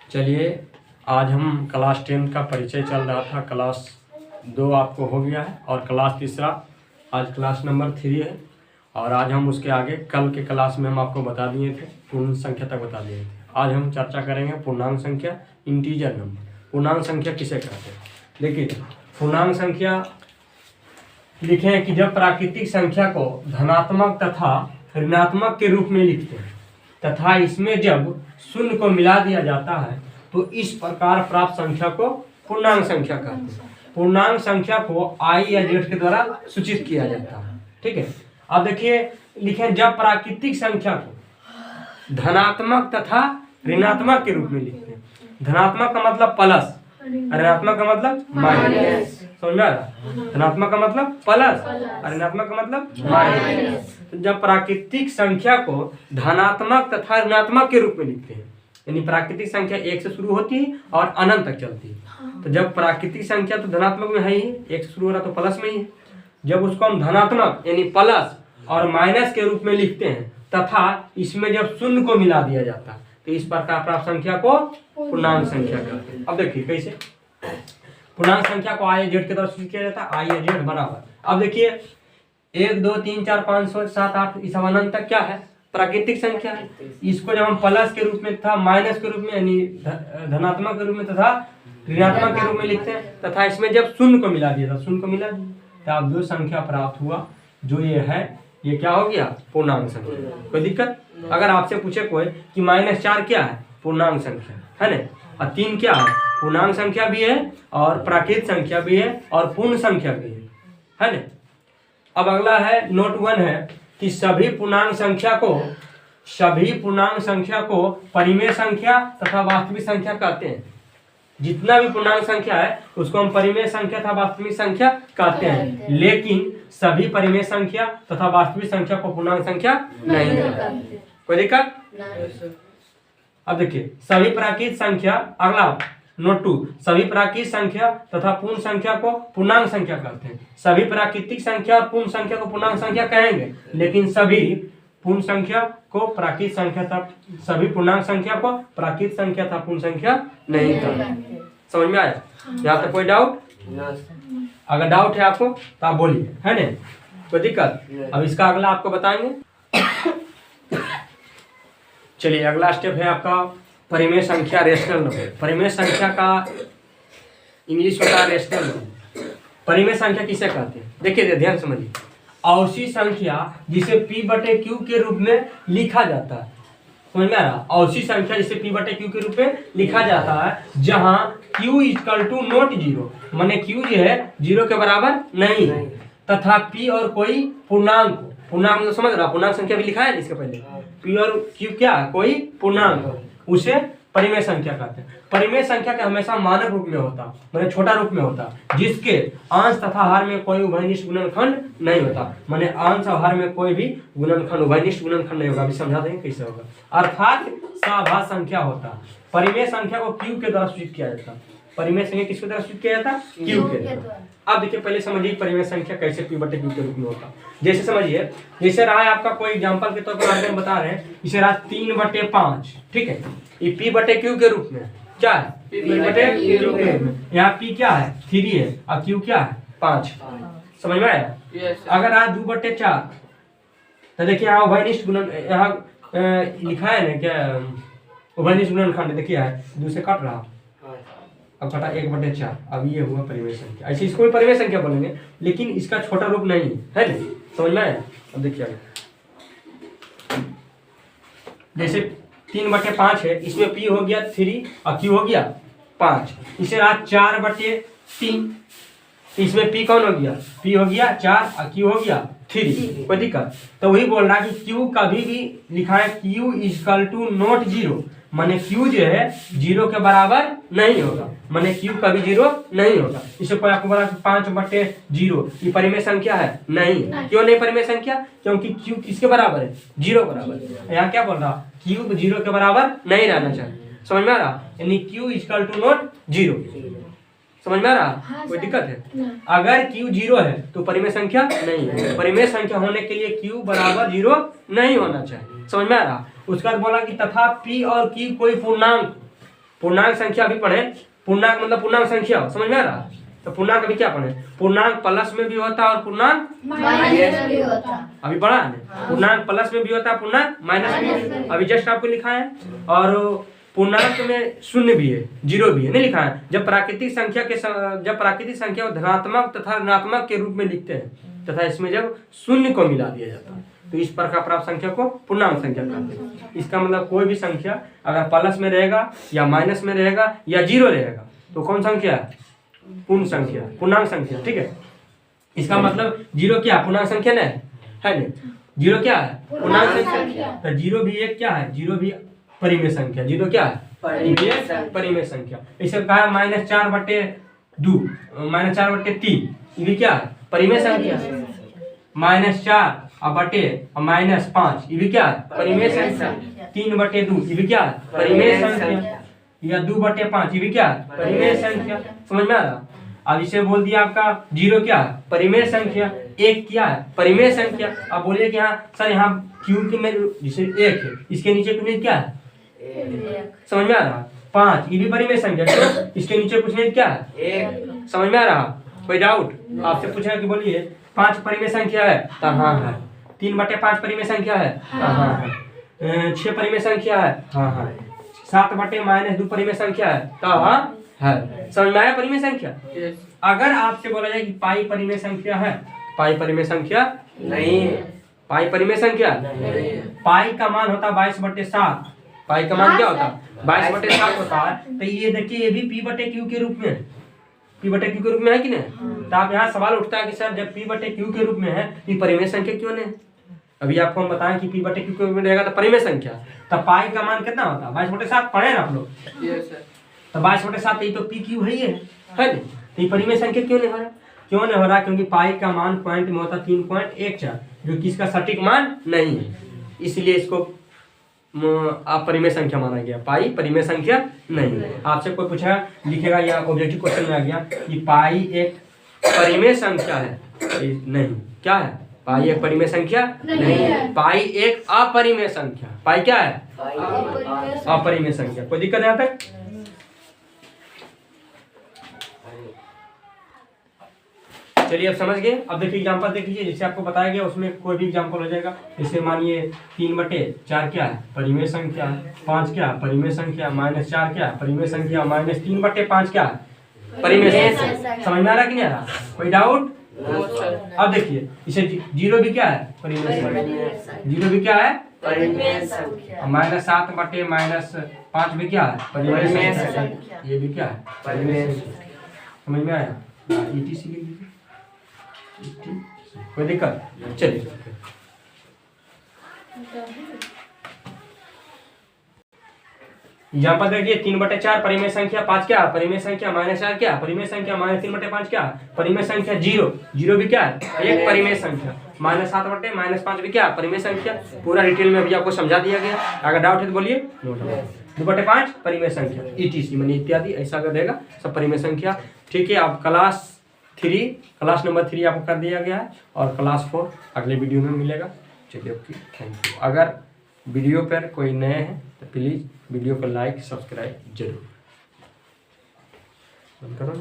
चलिए, आज हम क्लास 10 का परिचय चल रहा था। क्लास 2 आपको हो गया है और क्लास तीसरा आज क्लास नंबर 3 है। और आज हम उसके आगे कल के क्लास में हम आपको बता दिए थे, पूर्ण संख्या तक बता दिए थे। आज हम चर्चा करेंगे पूर्णांक संख्या, इंटीजर नंबर। पूर्णांक संख्या किसे कहते हैं? देखिए, पूर्णांक संख्या लिखे हैं कि जब प्राकृतिक संख्या को धनात्मक तथा ऋणात्मक के रूप में लिखते हैं तथा इसमें जब शून्य को मिला दिया जाता है तो इस प्रकार प्राप्त संख्या को पूर्णांक संख्या कहते हैं। पूर्णांक संख्या को आई या जेड के द्वारा सूचित किया जाता है। ठीक है, अब देखिए लिखें जब प्राकृतिक संख्या को धनात्मक तथा ऋणात्मक के रूप में लिखते हैं। धनात्मक का मतलब प्लस, ऋणात्मक का मतलब माइनस। समझ में आ रहा? धनात्मक का मतलब प्लस और ऋणात्मक का मतलब माइनस। तो जब प्राकृतिक संख्या को धनात्मक तथा ऋणात्मक के रूप में लिखते हैं, यानी प्राकृतिक संख्या 1 से शुरू होती है और अनंत तक चलती है। तो जब प्राकृतिक संख्या तो धनात्मक में है ही, 1 से शुरू हो रहा तो प्लस में ही है। जब उसको हम धनात्मक यानी प्लस और माइनस के रूप में लिखते हैं तथा इसमें जब शून्य को मिला दिया जाता है तो इस प्रकार प्राप्त संख्या को पूर्णांक संख्या कहते हैं। अब देखिए कैसे पूर्णांक संख्या को आई जेड के द्वारा सूचित किया जाता है। आई जेड बराबर, अब देखिए 1 2 3 4 5 6 7 8 इस अनंत तक क्या है? प्राकृतिक संख्या है। इसको जब हम प्लस के रूप में तथा माइनस के रूप में यानी धनात्मक के रूप में तथा ऋणात्मक के रूप में लिखते हैं तथा इसमें जब शून्य को मिला दिया था, शून्य को मिला दिया तो आप जो संख्या प्राप्त हुआ जो ये है, ये क्या हो गया? पूर्णांक संख्या। कोई दिक्कत? अगर आपसे पूछे कोई कि -4 क्या है? पूर्णांक संख्या है ना। और 3 क्या है? पूर्णांक संख्या भी है और प्राकृत संख्या भी है और पूर्ण संख्या भी है ना। अब अगला है नोट 1 है कि सभी पूर्णांक संख्या को परिमेय संख्या तथा वास्तविक संख्या कहते हैं। जितना भी पूर्णांक संख्या है उसको हम परिमेय संख्या तथा वास्तविक संख्या कहते हैं, लेकिन सभी परिमेय संख्या तथा वास्तविक संख्या को पूर्णांक संख्या नहीं कहते। कोई दिक्कत? अब देखिए सभी प्राकृत संख्या, अगला नोट 2, सभी प्राकृत संख्या तथा पूर्ण संख्या को पूर्णांक संख्या कहते हैं। सभी प्राकृतिक संख्या और पूर्ण संख्या को पूर्णांक संख्या कहेंगे, लेकिन सभी पूर्ण संख्या को प्राकृत संख्या तथा सभी पूर्णांक संख्या को प्राकृत संख्या तथा पूर्ण संख्या नहीं कहेंगे। समझ में आया? यहाँ तक कोई डाउट? अगर डाउट है आपको तो आप बोलिए, है ना। कोई दिक्कत? अब इसका अगला आपको बताएंगे। चलिए अगला स्टेप है आपका परिमेय संख्या, रेशनल नंबर। परिमेय संख्या का इंग्लिश होता है रेशनल नंबर। परिमेय संख्या किसे कहते हैं? देखिए ध्यान समझिए, ऐसी संख्या जिसे P/Q के रूप में लिखा जाता है। समझ में आ रहा? ऐसी संख्या जिसे P/Q के रूप में लिखा जाता है जहां Q = नॉट 0, माने Q जो है 0 के बराबर नहीं है तथा P और कोई पूर्णांक, पूर्णांक तो समझ रहा, पूर्णांक संख्या भी लिखा है इसके पहले। P और Q क्या है? कोई पूर्णांक, उसे परिमेय संख्या कहते हैं। परिमेय संख्या का हमेशा मानक रूप में होता, माने छोटा रूप में होता, जिसके अंश तथा हर में कोई उभयनिष्ठ गुणनखंड नहीं होता। माने अंश और हर में कोई भी गुणनखंड, उभयनिष्ठ गुणनखंड नहीं होगा। अभी समझा देंगे कैसे होगा। अर्थात सभाज्य संख्या होता। परिमेय संख्या को Q के द्वारा सूचित किया जाता। परिमेय संख्या किसके द्वारा सूचित किया जाता? Q के द्वारा। अब देखिए पहले समझिए परिमेय संख्या कैसे P/Q के रूप में होता। जैसे समझिए, जैसे रहा है आपका, कोई एग्जांपल के तौर पर हम बता रहे हैं, इसे रहा 3/5, ठीक है। ये P/Q के रूप में क्या है? P/Q के रूप में। यहाँ P क्या है? 3 है और Q क्या है? 5। समझ में आया? अगर रहा 2/4 तो देखिए यहाँ उभयनिष्ठ गुणन, यहाँ लिखा है ना क्या? उभयनिष्ठ गुणनखंड देखिए है, 2 से कट रहा, अब कटा 1/4। अब ये हुआ परिमेय संख्या। ऐसे इसको भी परिमेय संख्या बोलेंगे, लेकिन इसका छोटा रूप नहीं है ना। समझ में आया? अब देखिए जैसे 3/5 है, इसमें P हो गया 3 और Q हो गया 5। इसे रहा 4/3, इसमें P कौन हो गया? P हो गया 4 और Q हो गया 3। कोई दिक्कत? तो वही बोल रहा है कि Q कभी भी लिखा है Q = नॉट 0, माने Q जो है 0 के बराबर नहीं होगा, माने Q कभी 0 नहीं होगा। इसे कोई आपको बोला 5/0 ये परिमेय संख्या है? नहीं। क्यों नहीं परिमेय संख्या? क्योंकि Q किसके बराबर है? 0 बराबर। यहाँ क्या बोल रहा? Q 0 के बराबर नहीं रहना चाहिए। समझ में आ रहा? यानी Q = नॉट 0। समझ में आ रहा? कोई दिक्कत है? अगर Q 0 है तो परिमेय संख्या नहीं है। परिमेय संख्या होने के लिए Q बराबर 0 नहीं होना चाहिए। समझ में आ रहा? उसके बाद बोला कि तथा P और Q कोई पूर्णांक पूर्णांक संख्या अभी पढ़े, पूर्णांक मतलब पूर्णांक संख्या, समझ में आ रहा? तो पूर्णांक अभी क्या पढ़े? पूर्णांक प्लस में भी होता है और पूर्णांक माइनस में भी होता है। अभी पढ़ा है। पूर्णांक प्लस में भी होता है, पूर्णांक माइनस में भी, अभी जस्ट आपको लिखा है। और पूर्णांक में शून्य भी है, जीरो भी है, नहीं लिखा है। जब प्राकृतिक संख्या को धनात्मक तथा ऋणात्मक के रूप में लिखते हैं तथा इसमें जब शून्य को मिला दिया जाता है तो इस प्रकार प्राप्त संख्या को पूर्णांक संख्या कहते हैं। इसका मतलब कोई भी संख्या अगर प्लस में रहेगा या माइनस में रहेगा या जीरो रहेगा तो कौन संख्या है? पूर्ण संख्या, पूर्णांक संख्या, ठीक है। इसका मतलब जीरो क्या पूर्णांक संख्या नहीं है नहीं? जीरो क्या है? पूर्णांक संख्या। तो जीरो भी एक क्या है? जीरो भी परिमेय संख्या। जीरो क्या है? परिमेय संख्या। इसे कहा है -4/2, -4/3, ये भी क्या है? परिमेय संख्या। -4 और बटे और -5, ये भी क्या है? परिमेय संख्या। 3/2, ये भी क्या है? परिमेय संख्या। या 2/5, ये भी क्या है? परिमेय संख्या। समझ में आ रहा? अब इसे बोल दिया आपका जीरो क्या है? परिमेय संख्या। एक क्या है? परिमेय संख्या। अब बोलिए कि हाँ सर यहाँ क्यू के में जैसे एक है, इसके नीचे कुछ नहीं क्या है? समझ में आ रहा? 5, ये भी परिमेय संख्या, क्यों? इसके नीचे कुछ नहीं क्या है? एक। समझ में आ रहा? कोई डाउट? आपसे पूछा कि बोलिए 5 परिमेय संख्या है तो हाँ है। 3/5 परिमेय संख्या है तो हाँ है। 6 परिमेय संख्या है हाँ हाँ। 7/-2 परिमेय संख्या है तो हाँ है। समझ में आया परिमेय संख्या? अगर आपसे बोला जाए कि पाई परिमेय संख्या है, पाई परिमेय संख्या नहीं है। पाई परिमेय संख्या नहीं। पाई का मान होता है 22/7। पाई का मान क्या होता है? 22/7 होता है। तो ये देखिए ये भी P/Q के रूप में है। P/Q के रूप में है कि नहीं? तो आप यहाँ सवाल उठता है कि सर जब P/Q के रूप में है ये परिमेय संख्या क्यों नहीं? अभी आपको हम बताएं कि P/Q के रूप में रहेगा तो परिमेय संख्या। तो पाई का मान कितना होता है? 22/7 पढ़े ना आप लोग? तो 22/7 ये तो PQ है ही है नहीं? तो ये परिमेय संख्या क्यों नहीं हो रहा? क्यों नहीं हो रहा? क्योंकि पाई का मान पॉइंट में होता 3.14 जो कि इसका सटीक मान नहीं है, इसलिए इसको अपरिमेय संख्या माना गया। पाई परिमेय संख्या नहीं है। आपसे कोई पूछा लिखेगा या ऑब्जेक्टिव क्वेश्चन में आ गया कि पाई एक परिमेय संख्या है, नहीं क्या है? पाई एक परिमेय संख्या नहीं है। पाई एक अपरिमेय संख्या। पाई क्या है? अपरिमेय संख्या। कोई दिक्कत है यहाँ तक? चलिए अब समझ गए। अब देखिए एग्जांपल देख लीजिए, जैसे आपको बताया गया उसमें कोई भी एग्जांपल हो जाएगा। जैसे मानिए 3/4 क्या है? परिमेय संख्या। 5 क्या है? परिमेय संख्या। -4 क्या है? परिमेय संख्या। -3/5 क्या है? परिमेय संख्या। समझ में आ रहा कि नहीं आ रहा? कोई डाउट? अब देखिए इसे जीरो भी क्या है? परिमेय संख्या। जीरो भी क्या है? परिमेय संख्या। -7/-5 भी क्या है? परिमेय संख्या। ये भी क्या है? परिमेय संख्या। समझ में आया? ETC लिख लीजिए। कोई दिक्कत? चलिए यहाँ पर देखिए 3/4 परिमेय संख्या। 5 क्या? परिमेय संख्या। -4 क्या? परिमेय संख्या। -3/5 क्या? परिमेय संख्या। जीरो भी क्या है? एक परिमेय संख्या। -7/-5 भी क्या? परिमेय संख्या। पूरा डिटेल में अभी आपको समझा दिया गया। अगर डाउट है तो बोलिए। 2/5 परिमेय संख्या। ETC माने इत्यादि ऐसा कर देगा सब परिमेय संख्या। ठीक है। अब क्लास नंबर 3 आपको कर दिया गया है और क्लास 4 अगले वीडियो में मिलेगा। चलिए ओके, थैंक यू। अगर वीडियो पर कोई नए हैं तो प्लीज़ वीडियो को लाइक सब्सक्राइब जरूर करो।